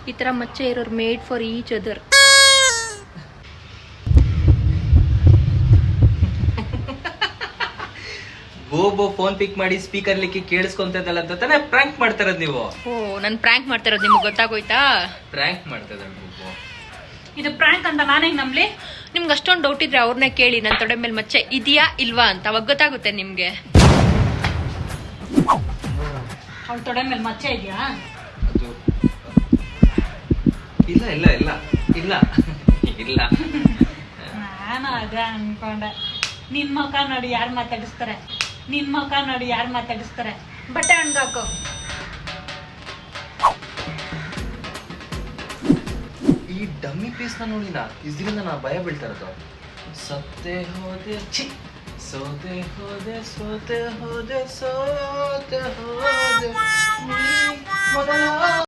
ಈ ತರ ಮಚ್ಚೆ ಇರೋರು ಮೇಡ್ ಫಾರ್ ಈಚ್ ಅದರ್. ಗೋಬೋ ಫೋನ್ ಪಿಕ್ ಮಾಡಿ ಸ್ಪೀಕರ್ ಲಿಕ್ಕಿ ಕೇಳಿಸ್ಕೊಂತದಲ್ಲ ಅಂತ ತಾನೇ ಪ್ರ್ಯಾಂಕ್ ಮಾಡ್ತಾರದ್ ನೀವು. ಓ ನನ್ ಪ್ರ್ಯಾಂಕ್ ಮಾಡ್ತಿರೋದು ನಿಮ್ಗೆ ಗೊತ್ತಾಗೋಯ್ತಾ? ಪ್ರ್ಯಾಂಕ್ ಮಾಡ್ತದ ಗೋಬೋ. ಇದು ಪ್ರ್ಯಾಂಕ್ ಅಂತ ನಾನೇ ನಂಬ್ಲಿ? ನಿಮ್ಗೆ ಅಷ್ಟೊಂದು ಡೌಟ್ ಇದ್ರೆ ಅವ್ರನ್ನೇ ಕೇಳಿ ನನ್ನ ತೊಡೆ ಮೇಲೆ ಮಚ್ಚೆ ಇದೆಯಾ ಇಲ್ವಾ ಅಂತ, ಅವಾಗ ಗೊತ್ತಾಗುತ್ತೆ ನಿಮ್ಗೆ. ಅವ್ಳ ತೊಡೆ ಮೇಲೆ ಮಚ್ಚೆ ಇದೆಯಾ? ಅದು ಇಲ್ಲ ಇಲ್ಲ ಇಲ್ಲ ಇಲ್ಲ ಇಲ್ಲ. ನಾನು ಅದೇ ಅನ್ಕೊಂಡೆ. ನಿನ್ ಮುಖ ನೋಡಿ ಯಾರು ಮಾತಾಡಿಸ್ತಾರೆ, ನಿನ್ ಮುಖ ನೋಡಿ ಯಾರು ಮಾತಾಡಿಸ್ತಾರೆ. ಬಟ್ಟೆ ಹಣ್ಗಾಕೋ. ಈ ಡಮ್ಮಿ ಪೀಸ್ ನ ನೋಡಿನ ಇದ್ರಿಂದ ನಾ ಭಯ ಬೀಳ್ತಾ ಇರೋದು. ಸತ್ತೆ ಹೋದೆ ಛಿ, ಸೋತೆ ಹೋದೆ ಸೋತೆ ಹೋದೆ ಸೋತೆ ಹೋದೆ ನೀ ಮೊದಲ